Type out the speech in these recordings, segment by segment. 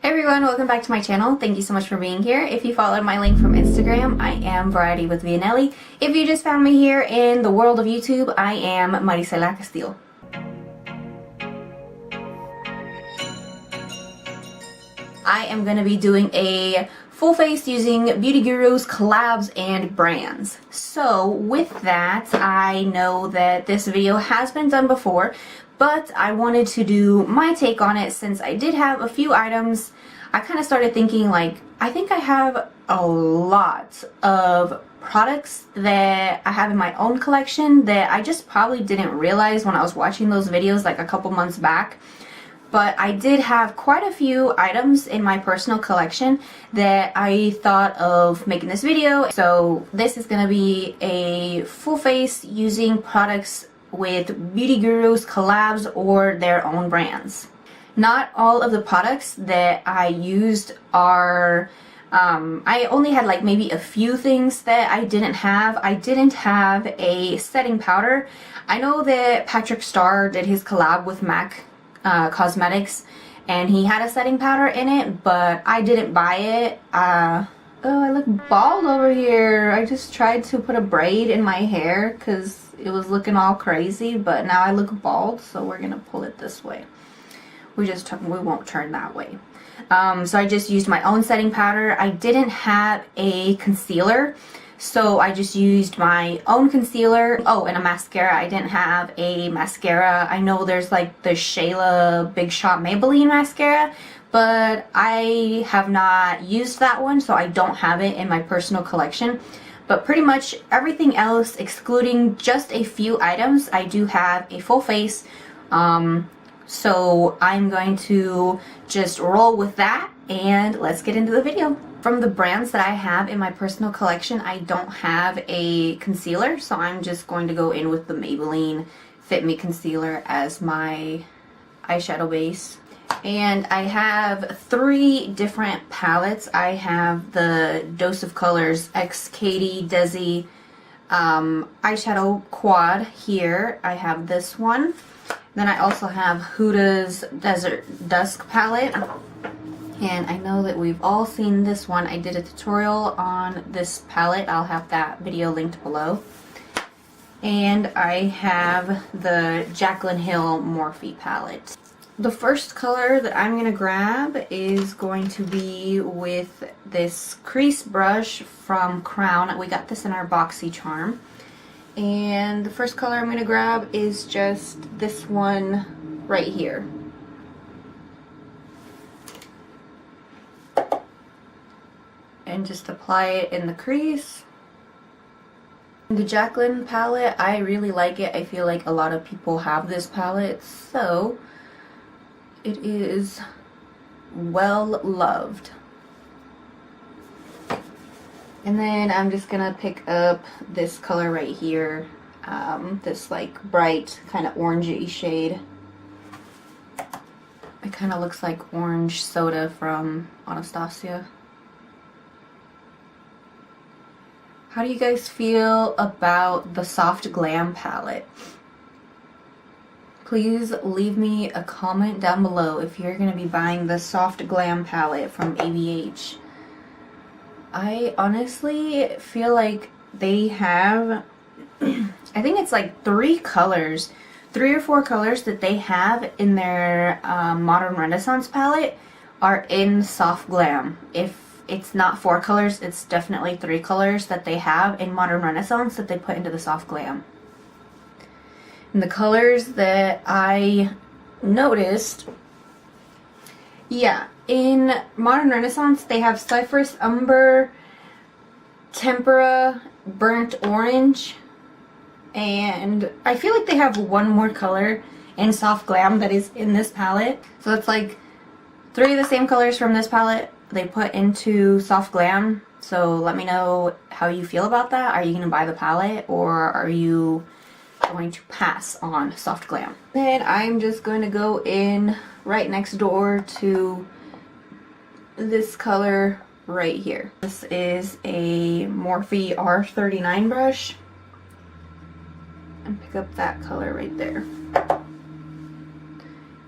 Everyone, welcome back to my channel. Thank you so much for being here. If you followed my link from Instagram, I am Variety with Vianelli. If you just found me here in the world of YouTube, I am Marisela Castillo. I am going to be doing a full face using Beauty Gurus, Collabs, and Brands. So with that, I know that this video has been done before, but I wanted to do my take on it since I did have a few items. I kind of started thinking like, I think I have a lot of products that I have in my own collection that I just probably didn't realize when I was watching those videos like a couple months back. But I did have quite a few items in my personal collection that I thought of making this video. So this is going to be a full face using products with Beauty Gurus, Collabs, or their own brands. Not all of the products that I used are, I only had like maybe a few things that I didn't have. I didn't have a setting powder. I know that Patrick Starr did his collab with MAC Cosmetics and he had a setting powder in it, but I didn't buy it. Oh, I look bald over here. I just tried to put a braid in my hair because it was looking all crazy, but now I look bald, so we're gonna pull it this way. We won't turn that way. So I just used my own setting powder. I didn't have a concealer, so I just used my own concealer. Oh, and a mascara. I didn't have a mascara. I know there's like the Shayla Big Shot Maybelline mascara, but I have not used that one, so I don't have it in my personal collection. But pretty much everything else, excluding just a few items, I do have a full face. So I'm going to just roll with that and let's get into the video. From the brands that I have in my personal collection, I don't have a concealer, so I'm just going to go in with the Maybelline Fit Me Concealer as my eyeshadow base. And I have three different palettes. I have the Dose of Colors X Katy Desi eyeshadow quad here. I have this one. Then I also have Huda's Desert Dusk palette. And I know that we've all seen this one. I did a tutorial on this palette. I'll have that video linked below. And I have the Jaclyn Hill Morphe palette. The first color that I'm going to grab is going to be with this crease brush from Crown. We got this in our BoxyCharm. And the first color I'm going to grab is just this one right here. And just apply it in the crease. The Jaclyn palette, I really like it. I feel like a lot of people have this palette, so it is well loved. And then I'm just gonna pick up this color right here, this like bright kind of orangey shade. It kind of looks like orange soda from Anastasia. How do you guys feel about the Soft Glam palette? Please leave me a comment down below if you're going to be buying the Soft Glam palette from ABH. I honestly feel like they have, I think it's like three or four colors that they have in their Modern Renaissance palette are in Soft Glam. If it's not four colors, it's definitely three colors that they have in Modern Renaissance that they put into the Soft Glam. And the colors that I noticed, yeah, in Modern Renaissance they have Cypress Umber, Tempera, Burnt Orange, and I feel like they have one more color in Soft Glam that is in this palette. So it's like three of the same colors from this palette they put into Soft Glam. So let me know how you feel about that. Are you going to buy the palette, or are you going to pass on Soft Glam? Then I'm just going to go in right next door to this color right here. This is a Morphe R39 brush, and pick up that color right there.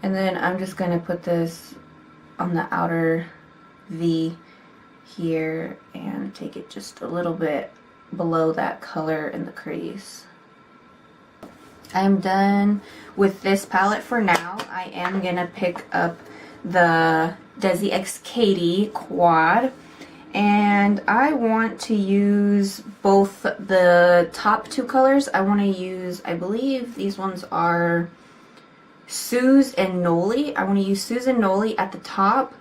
And then I'm just going to put this on the outer V here and take it just a little bit below that color in the crease. I am done with this palette for now. I am gonna pick up the desixkaty quad, and I want to use both the top two colors. I want to use, I believe these ones are Suze and Noli. I want to use Suze and Noli at the top,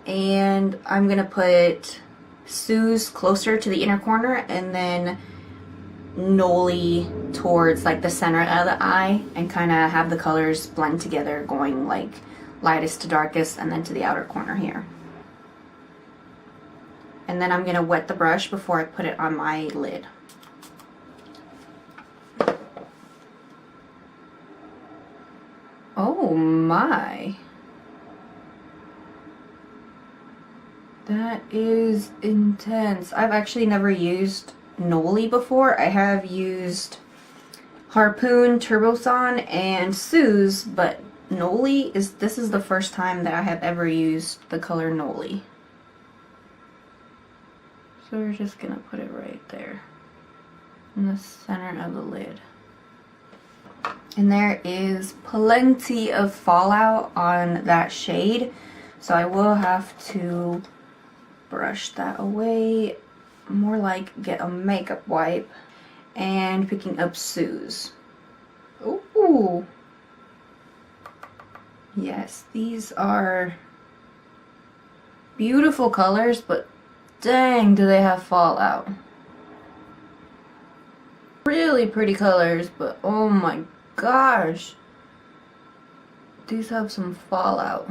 and I'm gonna put Suze closer to the inner corner and then Noli towards like the center of the eye, and kind of have the colors blend together, going like lightest to darkest and then to the outer corner here. And then I'm gonna wet the brush before I put it on my lid. Oh my. That is intense. I've actually never used Noli before. I have used Harpoon, Turboson, and Suze, but Noli this is the first time that I have ever used the color Noli. So we're just gonna put it right there in the center of the lid. And there is plenty of fallout on that shade, so I will have to brush that away, more like get a makeup wipe. And picking up Suze. Ooh. Yes, these are beautiful colors, but dang, do they have fallout. Really pretty colors, but oh my gosh. These have some fallout.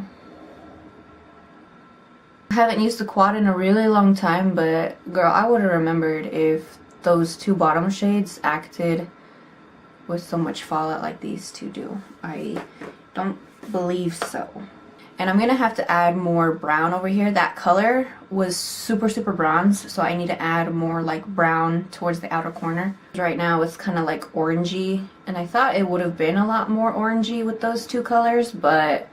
I haven't used the quad in a really long time, but girl, I would have remembered if those two bottom shades acted with so much fallout like these two do. I don't believe so. And I'm gonna have to add more brown over here. That color was super bronze, so I need to add more like brown towards the outer corner. Right now it's kind of like orangey, and I thought it would have been a lot more orangey with those two colors, but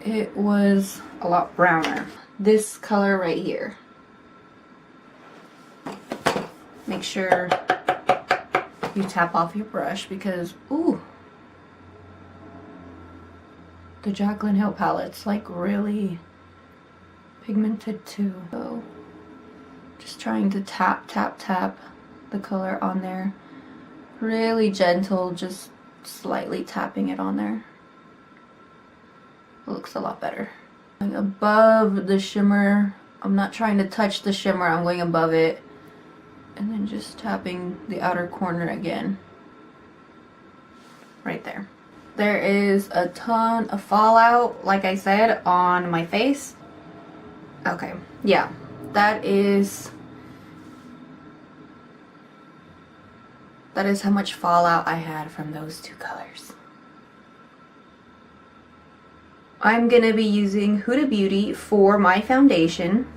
it was a lot browner. This color right here. Make sure you tap off your brush because, ooh, the Jaclyn Hill palette's like really pigmented too. So just trying to tap the color on there. Really gentle, just slightly tapping it on there. It looks a lot better. Going above the shimmer. I'm not trying to touch the shimmer, I'm going above it. And then just tapping the outer corner again. Right there. There is a ton of fallout, like I said, on my face. Okay, yeah, that is how much fallout I had from those two colors. I'm gonna be using Huda Beauty for my foundation.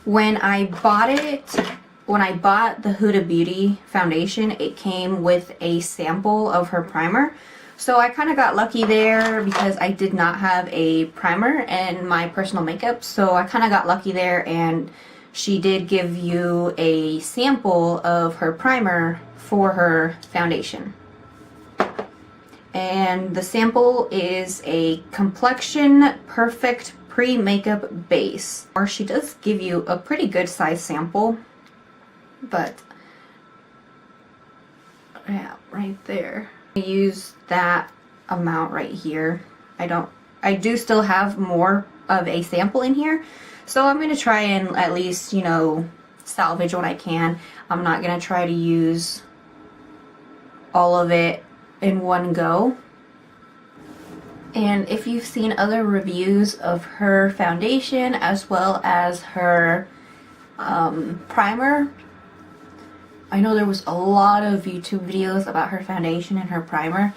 When I bought the Huda Beauty foundation, it came with a sample of her primer. So I kind of got lucky there because I did not have a primer in my personal makeup. So I kind of got lucky there, and she did give you a sample of her primer for her foundation. And the sample is a Complexion Perfect Pre-Makeup Base. Or she does give you a pretty good size sample. But yeah, right there. I use that amount right here. I do still have more of a sample in here, so I'm gonna try and at least, you know, salvage what I can. I'm not gonna try to use all of it in one go. And if you've seen other reviews of her foundation as well as her primer, I know there was a lot of YouTube videos about her foundation and her primer.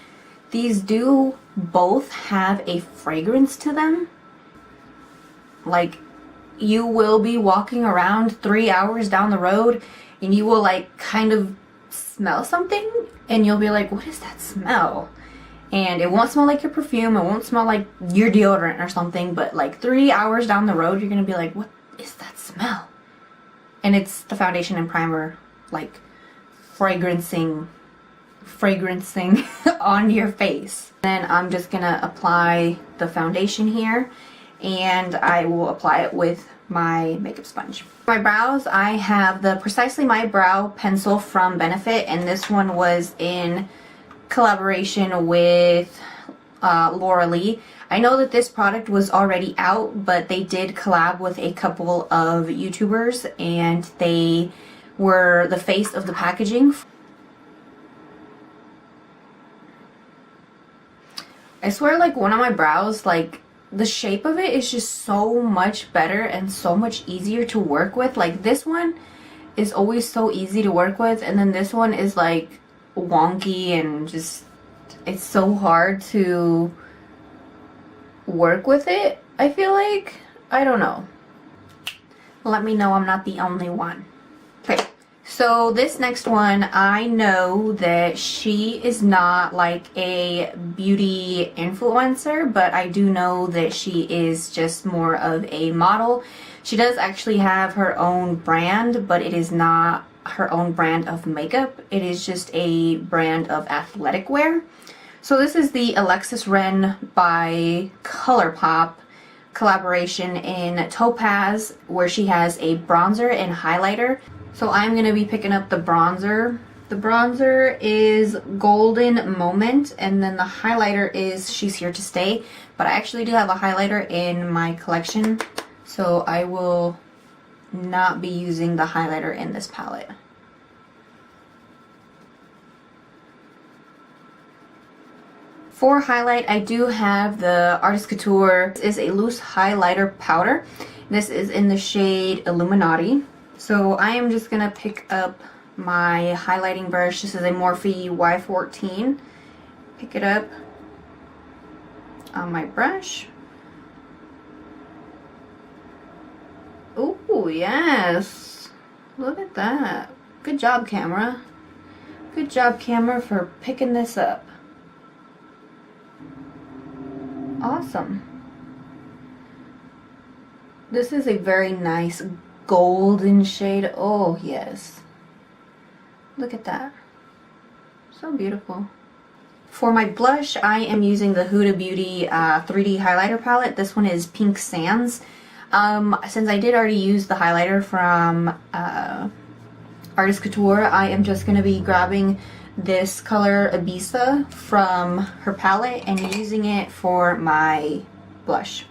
These do both have a fragrance to them. Like, you will be walking around 3 hours down the road and you will like kind of smell something and you'll be like, what is that smell? and it won't smell like your perfume, it won't smell like your deodorant or something, but like 3 hours down the road you're gonna be like, what is that smell? And it's the foundation and primer like fragrancing on your face. Then I'm just gonna apply the foundation here, and I will apply it with my makeup sponge. For my brows, I have the Precisely My Brow pencil from Benefit, and this one was in collaboration with Laura Lee. I know that this product was already out, but they did collab with a couple of YouTubers, and they were the face of the packaging. I swear, like, one of my brows, like, the shape of it is just so much better and so much easier to work with. Like, this one is always so easy to work with, and then this one is like wonky and just, it's so hard to work with it, I feel like. I don't know. Let me know I'm not the only one. Okay, so this next one, I know that she is not like a beauty influencer, but I do know that she is just more of a model. She does actually have her own brand, but it is not her own brand of makeup. It is just a brand of athletic wear. So this is the Alexis Ren by Colourpop collaboration in Topaz, where she has a bronzer and highlighter. So I'm going to be picking up the bronzer. The bronzer is Golden Moment, and then the highlighter is She's Here to Stay. But I actually do have a highlighter in my collection, so I will not be using the highlighter in this palette. For highlight, I do have the Artist Couture. This is a loose highlighter powder. This is in the shade Illuminati. So I am just going to pick up my highlighting brush. This is a Morphe Y14. Pick it up on my brush. Oh, yes. Look at that. Good job, camera. Good job, camera, for picking this up. Awesome. This is a very nice golden shade. Oh, yes. Look at that. So beautiful. For my blush, I am using the Huda Beauty 3D highlighter palette. This one is Pink Sands. Since I did already use the highlighter from Artist Couture, I am just going to be grabbing this color Ibiza from her palette and using it for my blush.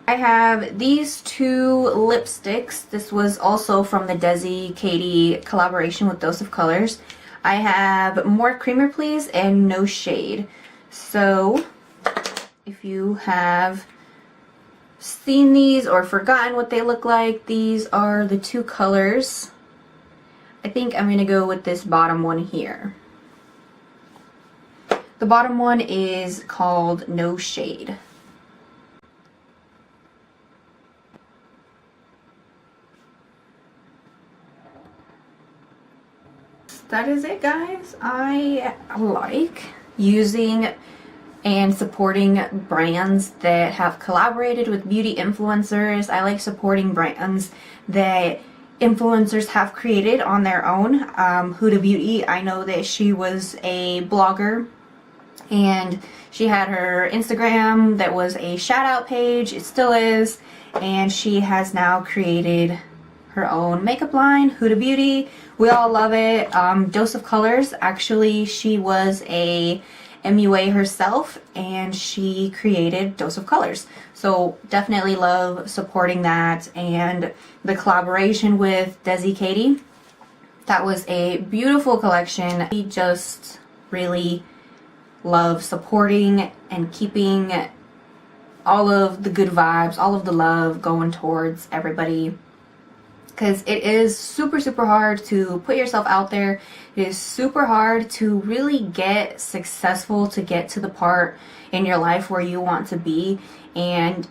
I have these two lipsticks. This was also from the desixkaty collaboration with Dose of Colors. I have More Creamer Please and No Shade. So if you have seen these or forgotten what they look like, these are the two colors. I think I'm going to go with this bottom one here. The bottom one is called No Shade. That is it, guys. I like using and supporting brands that have collaborated with beauty influencers. I like supporting brands that influencers have created on their own. Huda Beauty, I know that she was a blogger and she had her Instagram that was a shout out page. It still is, and she has now created her own makeup line, Huda Beauty. We all love it. Dose of Colors, actually she was a MUA herself and she created Dose of Colors. So definitely love supporting that, and the collaboration with desixkaty. That was a beautiful collection. We just really love supporting and keeping all of the good vibes, all of the love going towards everybody. Because it is super, super hard to put yourself out there. It is super hard to really get successful, to get to the part in your life where you want to be. and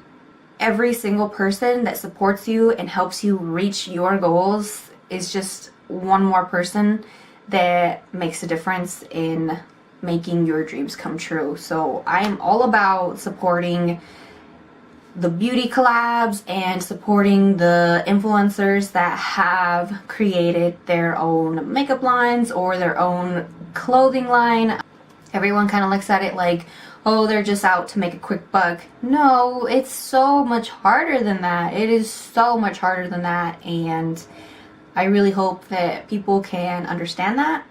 every single person that supports you and helps you reach your goals is just one more person that makes a difference in making your dreams come true. So I am all about supporting the beauty collabs and supporting the influencers that have created their own makeup lines or their own clothing line. Everyone kind of looks at it like, oh, they're just out to make a quick buck. No, it's so much harder than that. It is so much harder than that, and I really hope that people can understand that.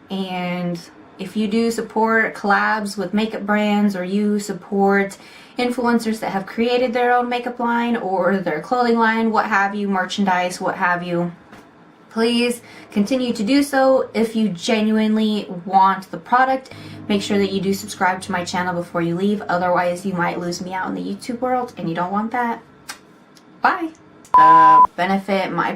And if you do support collabs with makeup brands, or you support influencers that have created their own makeup line or their clothing line, what have you, merchandise, what have you, please continue to do so. If you genuinely want the product, make sure that you do subscribe to my channel before you leave. Otherwise, you might lose me out in the YouTube world, and you don't want that. Bye. Benefit my